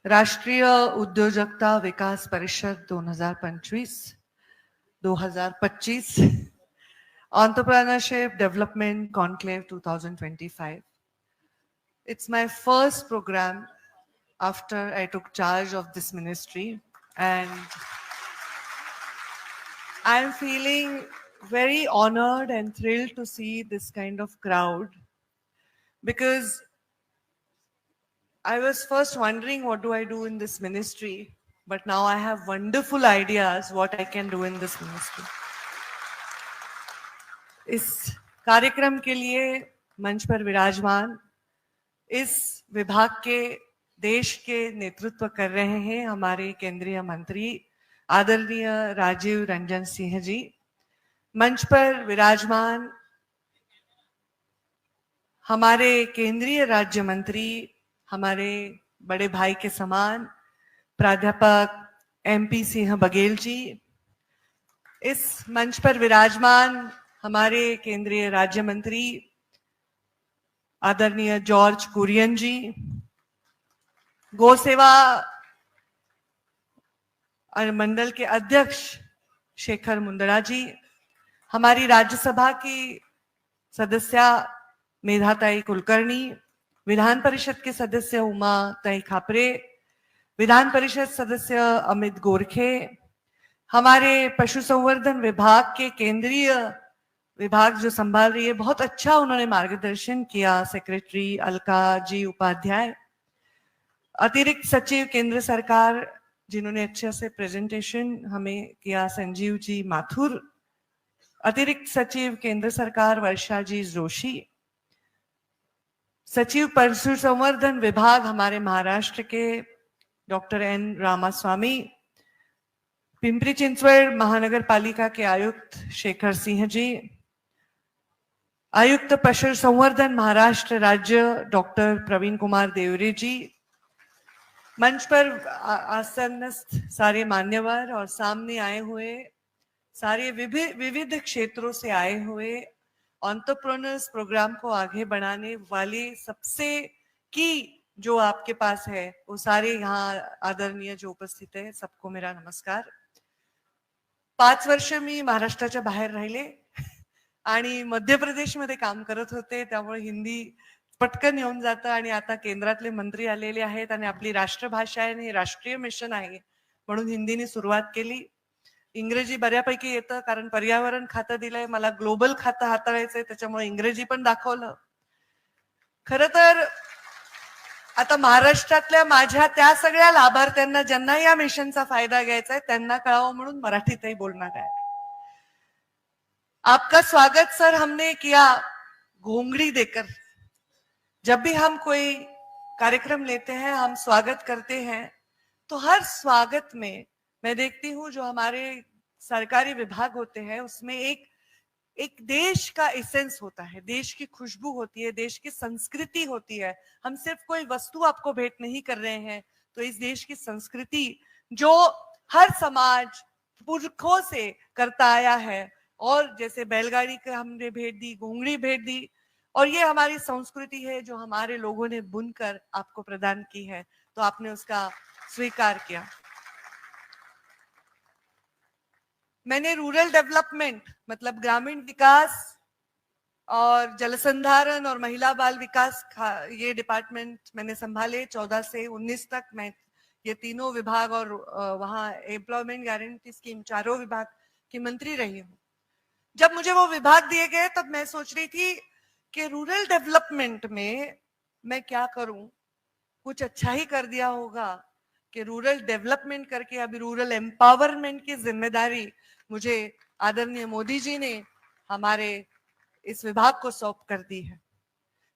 राष्ट्रीय उद्योजकता विकास परिषद 2025 Entrepreneurship Development Conclave 2025. It's my first program after I took charge of this ministry, and I'm feeling very honored and thrilled to see this kind of crowd, because I was first wondering what do I do in this ministry, but now I have wonderful ideas what I can do in this ministry. इस कार्यक्रम के लिए मंच पर विराजमान इस विभाग के देश के नेतृत्व कर रहे हैं हमारे केंद्रीय मंत्री आदरणीय राजीव रंजन सिंह जी। मंच पर विराजमान हमारे केंद्रीय राज्य मंत्री, हमारे बड़े भाई के समान प्राध्यापक MP सिंह बघेल जी। इस मंच पर विराजमान हमारे केंद्रीय राज्य मंत्री आदरणीय जॉर्ज कुरियन जी, गौ सेवा मंडल के अध्यक्ष शेखर मुंदड़ा जी, हमारी राज्यसभा की सदस्य मेधाताई कुलकर्णी, विधान परिषद के सदस्य उमा ताई खापरे, विधान परिषद सदस्य अमित गोरखे, हमारे पशुसंवर्धन विभाग के केंद्रीय विभाग जो संभाल रही है, बहुत अच्छा उन्होंने मार्गदर्शन किया, सेक्रेटरी अलका जी उपाध्याय, अतिरिक्त सचिव केंद्र सरकार जिन्होंने अच्छे से प्रेजेंटेशन हमें किया, संजीव जी माथुर, अतिरिक्त सचिव केंद्र सरकार वर्षा जी जोशी, सचिव पशु संवर्धन विभाग हमारे महाराष्ट्र के डॉक्टर N रामास्वामी, पिंपरी चिंचवड़ महानगर पालिका के आयुक्त शेखर सिंह जी, आयुक्त पशु संवर्धन महाराष्ट्र राज्य डॉक्टर प्रवीण कुमार देवरे जी, मंच पर आसनस्थ सारे मान्यवर और सामने आए हुए सारे विविध क्षेत्रों से आए हुए एंटरप्रेन्योर्स प्रोग्राम को आगे बढ़ाने वाले सबसे की जो आपके पास है वो सारे यहाँ आदरणीय जो उपस्थित है, सबको मेरा नमस्कार। 5 वर्ष मी महाराष्ट्राच्या बाहेर राहिले आणि मध्य प्रदेशमध्ये काम करत होते, त्यामुळे हिंदी पटकन येऊन जातं आणि आता केंद्रातले मंत्री आलेले आहेत आणि आपली राष्ट्रभाषा आहे आणि राष्ट्रीय मिशन आहे म्हणून हिंदीने सुरुवात केली। इंग्रजी बऱ्यापैकी येतं कारण पर्यावरण खातं दिलंय मला, ग्लोबल खातं हाताळायचंय त्याच्यामुळे इंग्रजी पण दाखवलं। खरं तर आता महाराष्ट्रातल्या माझ्या त्या सगळ्या लाभार्थ्यांना ज्यांना या मिशनचा फायदा घ्यायचा आहे त्यांना कळावं म्हणून मराठीतही बोलणार आहे। आपका स्वागत सर हमने किया घोंगड़ी देकर। जब भी हम कोई कार्यक्रम लेते हैं, हम स्वागत करते हैं, तो हर स्वागत में मैं देखती हूँ जो हमारे सरकारी विभाग होते हैं उसमें एक देश का एसेंस होता है, देश की खुशबू होती है, देश की संस्कृति होती है। हम सिर्फ कोई वस्तु आपको भेंट नहीं कर रहे हैं, तो इस देश की संस्कृति जो हर समाज पुरखों से करता आया है, और जैसे बैलगाड़ी का हमने भेंट दी, घोंगड़ी भेंट दी, और ये हमारी संस्कृति है जो हमारे लोगों ने बुनकर आपको प्रदान की है, तो आपने उसका स्वीकार किया। मैंने रूरल डेवलपमेंट मतलब ग्रामीण विकास और जल संधारण और महिला बाल विकास ये डिपार्टमेंट मैंने संभाले 14 से 19 तक। मैं ये तीनों विभाग और वहाँ एम्प्लॉयमेंट गारंटी स्कीम चारों विभाग की मंत्री रही हूँ। जब मुझे वो विभाग दिए गए तब मैं सोच रही थी कि रूरल डेवलपमेंट में मैं क्या करूं, कुछ अच्छा ही कर दिया होगा कि रूरल डेवलपमेंट करके अभी रूरल एम्पावरमेंट की जिम्मेदारी मुझे आदरणीय मोदी जी ने हमारे इस विभाग को सौंप कर दी है।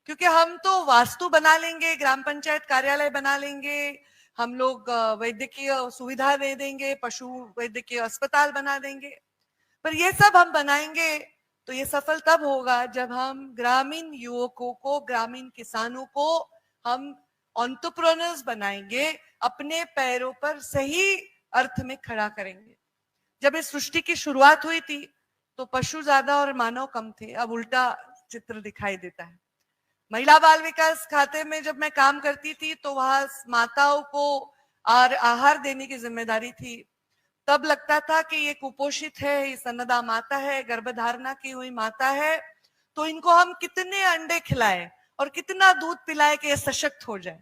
क्योंकि हम तो वास्तु बना लेंगे, ग्राम पंचायत कार्यालय बना लेंगे, हम लोग वैद्यकीय सुविधा दे देंगे, पशु वैद्यकीय अस्पताल बना देंगे, पर ये सब हम बनाएंगे तो ये सफल तब होगा जब हम ग्रामीण युवकों को, ग्रामीण किसानों को हम एंटरप्रेन्योर्स बनाएंगे, अपने पैरों पर सही अर्थ में खड़ा करेंगे। जब इस सृष्टि की शुरुआत हुई थी तो पशु ज्यादा और मानव कम थे, अब उल्टा चित्र दिखाई देता है। महिला बाल विकास खाते में जब मैं काम करती थी तो वहां माताओं को और आहार देने की जिम्मेदारी थी, तब लगता था कि ये कुपोषित है, ये स्तनदा माता है, गर्भधारणा की हुई माता है, तो इनको हम कितने अंडे खिलाएं और कितना दूध पिलाएं कि ये सशक्त हो जाए।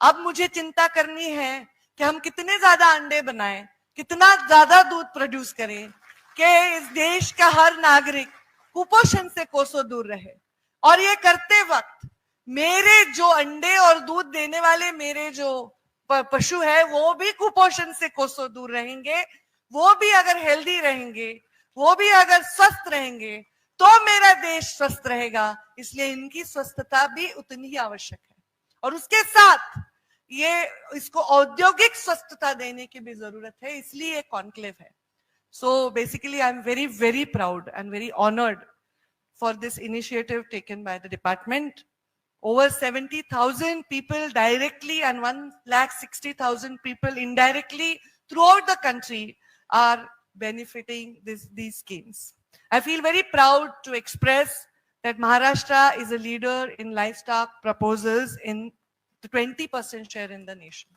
अब मुझे चिंता करनी है कि हम कितने ज्यादा अंडे बनाएं, कितना ज्यादा दूध प्रोड्यूस करें कि इस देश का हर नागरिक कुपोषण से कोसों दूर रहे। और ये करते वक्त मेरे जो अंडे और दूध देने वाले मेरे जो पशु है वो भी कुपोषण से कोसों दूर रहेंगे, वो भी अगर हेल्दी रहेंगे, वो भी अगर स्वस्थ रहेंगे, तो मेरा देश स्वस्थ रहेगा। इसलिए इनकी स्वस्थता भी उतनी ही आवश्यक है और उसके साथ ये इसको औद्योगिक स्वस्थता देने की भी जरूरत है, इसलिए कॉन्क्लेव है। So basically I am very very proud and very honoured for this initiative taken by the department. Over 70,000 people directly and 1,60,000 people indirectly throughout the country are benefiting these schemes. I feel very proud to express that Maharashtra is a leader in livestock proposals in the 20% share in the nation.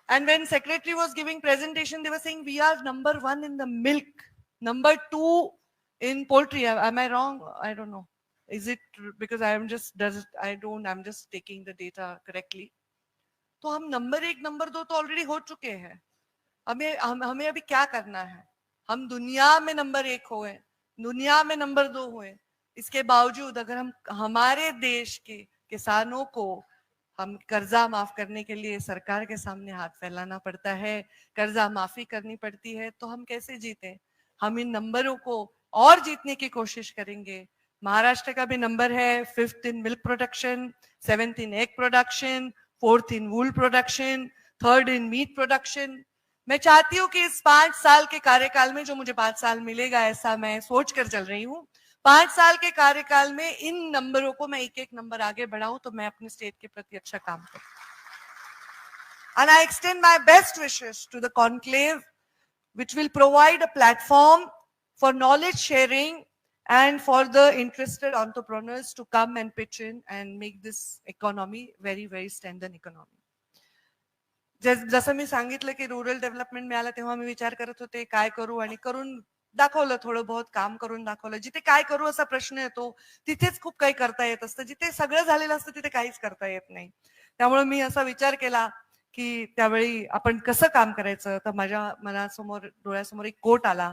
And when secretary was giving presentation, they were saying we are number 1 in the milk, number 2 in poultry. Am I wrong? I don't know. Is it because I'm just taking the data correctly? तो हम number 1 number 2 तो already हो चुके हैं। हमें अभी क्या करना है? हम दुनिया में नंबर 1 हुए, दुनिया में नंबर 2 हुए, इसके बावजूद अगर हम हमारे देश के किसानों को हम कर्जा माफ करने के लिए सरकार के सामने हाथ फैलाना पड़ता है, कर्जा माफी करनी पड़ती है, तो हम कैसे जीते? हम इन नंबरों को और जीतने की कोशिश करेंगे। महाराष्ट्र का भी नंबर है 5th in milk production, 7th in egg production, 4th in wool production, 3rd in meat production. मैं चाहती हूँ कि इस 5 साल के कार्यकाल में, जो मुझे 5 साल मिलेगा ऐसा मैं सोच कर चल रही हूँ, 5 साल के कार्यकाल में इन नंबरों को मैं एक नंबर आगे बढ़ाऊं तो मैं अपने स्टेट के प्रति अच्छा काम करूं। And I extend my best wishes to the conclave, which will provide a platform for knowledge sharing and for the interested entrepreneurs to come and pitch in and make this economy very, very standard economy. जसं मी सांगितलं की rural development मिळालं तेव्हा मी विचार करत होते काय करू, आणि करून दाखवलं, थोडं बहुत काम करून दाखवलं। जिथे काय करू असा प्रश्न येतो तिथेच खूप काही करता येत असतं, जिथे सगळं झालेलं असतं तिथे काहीच करता येत नाही। त्यामुळे मी असा विचार केला की त्यावेळी आपण कसं काम करायचं, तर माझ्या मनासमोर डोळ्यासमोर एक कोट आला,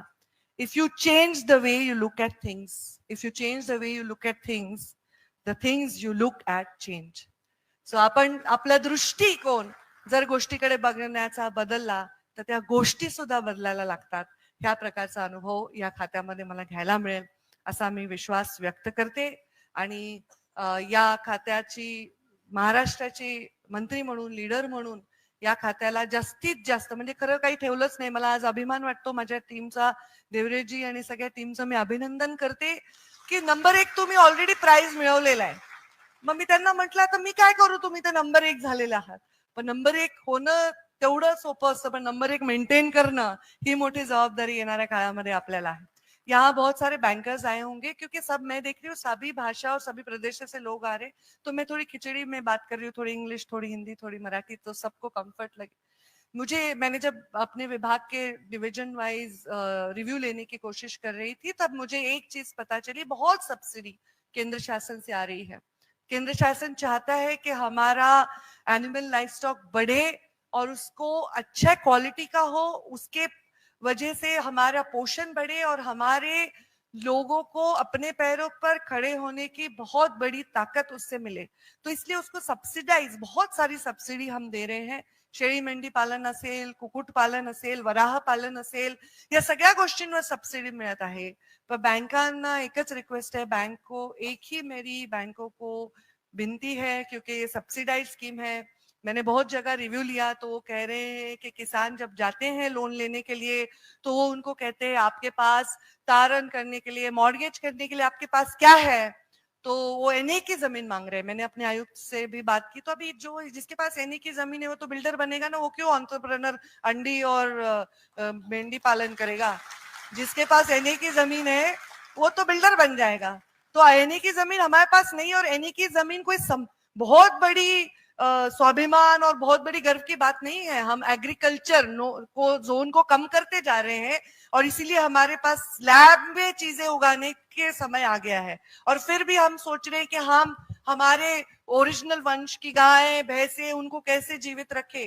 if you change the way you look at things, if you change the way you look at things, the things you look at change. So आपण आपला दृष्टिकोन जर गोष्टीकडे बघण्याचा बदलला तर त्या गोष्टी सुद्धा बदलायला लागतात। ह्या प्रकारचा अनुभव या खात्यामध्ये मला घ्यायला मिळेल असा मी विश्वास व्यक्त करते। आणि या खात्याची महाराष्ट्राची मंत्री म्हणून, लीडर म्हणून या खात्याला जास्तीत जास्त, म्हणजे खरं काही ठेवलंच नाही, मला आज अभिमान वाटतो माझ्या टीमचा, देवरेजी आणि सगळ्या टीमचं मी अभिनंदन करते की नंबर 1 तुम्ही ऑलरेडी प्राइज मिळवलेला आहे। मग मी त्यांना म्हटलं आता मी काय करू, तुम्ही तर नंबर 1 झालेला आहात, पण नंबर 1 होणं तेवढं सोपं असतं, पण नंबर 1 मेंटेन करणं ही मोठी जबाबदारी येणाऱ्या काळामध्ये आपल्याला आहे। यहाँ बहुत सारे बैंकर्स आए होंगे क्योंकि सब मैं देख रही हूँ सभी भाषा और सभी प्रदेश से लोग आ रहे, तो मैं थोड़ी खिचड़ी में बात कर रही हूँ, थोड़ी इंग्लिश, थोड़ी हिंदी, थोड़ी मराठी, तो सबको कंफर्ट लगे। मैंने जब अपने विभाग के डिवीजन वाइज रिव्यू लेने की कोशिश कर रही थी तब मुझे एक चीज पता चली, बहुत सब्सिडी केंद्र शासन से आ रही है। केंद्र शासन चाहता है कि हमारा एनिमल लाइफ स्टॉक बढ़े और उसको अच्छा क्वालिटी का हो, उसके वजह से हमारा पोषण बढ़े और हमारे लोगों को अपने पैरों पर खड़े होने की बहुत बड़ी ताकत उससे मिले। तो इसलिए उसको सब्सिडाइज, बहुत सारी सब्सिडी हम दे रहे हैं। शेळी मेंढी पालन असेल, कुक्कुट पालन असेल, वराह पालन असेल, या सगळ्या गोष्टींवर सब्सिडी मिळत आहे। पर बैंकांना एकच रिक्वेस्ट है, मेरी बैंकों को विनती है, क्योंकि ये सब्सिडाइज स्कीम है। मैंने बहुत जगह रिव्यू लिया तो वो कह रहे हैं कि किसान जब जाते हैं लोन लेने के लिए तो वो उनको कहते हैं आपके पास तारण करने के लिए, मॉर्गेज करने के लिए आपके पास क्या है, तो वो एनए की जमीन मांग रहे हैं। मैंने अपने आयुक्त से भी बात की, तो अभी जो जिसके पास एनए की जमीन है वो तो बिल्डर बनेगा ना, वो क्यों एंटरप्रेन्योर अंडी और मेंढी पालन करेगा। जिसके पास एनए की जमीन है वो तो बिल्डर बन जाएगा। तो एनए की जमीन हमारे पास नहीं, और एनए की जमीन कोई बहुत बड़ी स्वाभिमान और बहुत बड़ी गर्व की बात नहीं है। हम एग्रीकल्चर को जोन को कम करते जा रहे हैं और इसीलिए हमारे पास लैब में चीजें उगाने के समय आ गया है। और फिर भी हम सोच रहे हैं कि हम हमारे ओरिजिनल वंश की गाय भैंसे उनको कैसे जीवित रखे।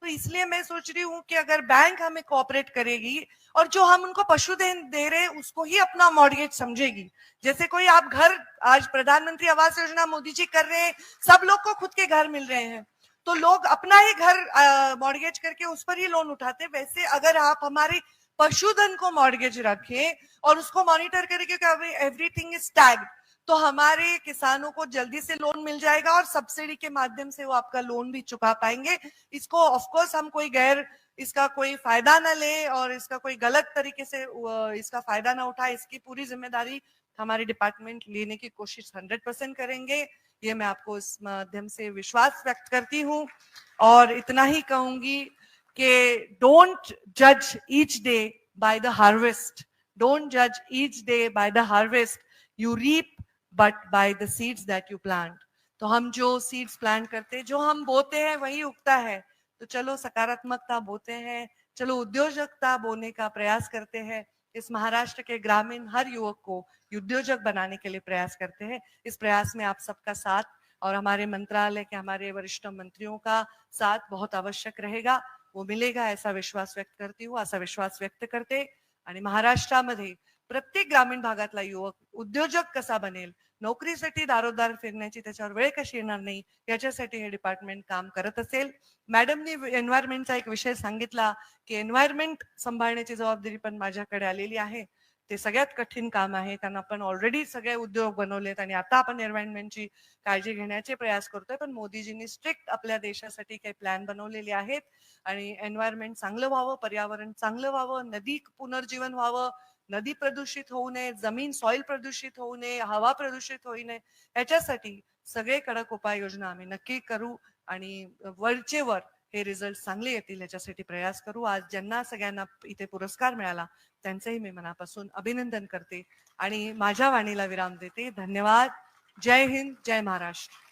तो इसलिए मैं सोच रही हूँ कि अगर बैंक हमें कोऑपरेट करेगी और जो हम उनको पशुधन दे रहे हैं उसको ही अपना मॉर्गेज समझेगी। जैसे कोई आप घर, आज प्रधानमंत्री आवास योजना मोदी जी कर रहे हैं, सब लोग को खुद के घर मिल रहे हैं, तो लोग अपना ही घर मॉर्गेज करके उस पर ही लोन उठाते। वैसे अगर आप हमारे पशुधन को मॉर्गेज रखें और उसको मॉनिटर करें कि एवरीथिंग इज टैग्ड, तो हमारे किसानों को जल्दी से लोन मिल जाएगा और सब्सिडी के माध्यम से वो आपका लोन भी चुका पाएंगे। इसको ऑफ कोर्स हम कोई इसका कोई फायदा ना ले और इसका कोई गलत तरीके से इसका फायदा ना उठाए, इसकी पूरी जिम्मेदारी हमारे डिपार्टमेंट लेने की कोशिश 100% करेंगे। ये मैं आपको इस माध्यम से विश्वास व्यक्त करती हूँ और इतना ही कहूंगी कि डोंट जज each day by the harvest, don't जज each day by the harvest, you reap but by the seeds that you plant. तो हम जो सीड्स प्लांट करते हैं, जो हम बोते हैं वही उगता है। तो चलो सकारात्मकता बोते हैं, चलो उद्योजकता बोने का प्रयास करते हैं। इस महाराष्ट्र के ग्रामीण हर युवक को उद्योजक बनाने के लिए प्रयास करते हैं। इस प्रयास में आप सबका साथ और हमारे मंत्रालय के हमारे वरिष्ठ मंत्रियों का साथ बहुत आवश्यक रहेगा, वो मिलेगा ऐसा विश्वास व्यक्त करती हूँ। असा विश्वास व्यक्त करते आणि महाराष्ट्रामध्ये प्रत्येक ग्रामीण भागातला युवक उद्योजक कसा बनेल, नोकरीसाठी दारोदार फिरण्याची त्याच्यावर वेळ कशी येणार नाही, याच्यासाठी हे डिपार्टमेंट काम करत असेल। मॅडमनी एन्व्हायरमेंटचा एक विषय सांगितला की एन्व्हायरमेंट सांभाळण्याची जबाबदारी पण माझ्याकडे आलेली आहे। ते सगळ्यात कठीण काम आहे, कारण आपण ऑलरेडी सगळे उद्योग बनवलेत आणि आता आपण एन्व्हायरमेंटची काळजी घेण्याचे प्रयास करतोय। पण मोदीजींनी स्ट्रिक्ट आपल्या देशासाठी काही प्लॅन बनवलेले आहेत आणि एन्व्हायरमेंट चांगलं व्हावं, पर्यावरण चांगलं व्हावं, नदी पुनर्जीवन व्हावं, नदी प्रदूषित होऊ नये, जमीन सॉइल प्रदूषित होऊ नये, हवा प्रदूषित होऊ नये, याच्यासाठी सगळे कडक उपाययोजना आम्ही नक्की करू आणि वरचे वर हे रिझल्ट चांगले येतील याच्यासाठी प्रयास करू। आज ज्यांना सगळ्यांना इथे पुरस्कार मिळाला त्यांचेही मी मनापासून अभिनंदन करते आणि माझ्या वाणीला विराम देते। धन्यवाद। जय हिंद, जय महाराष्ट्र।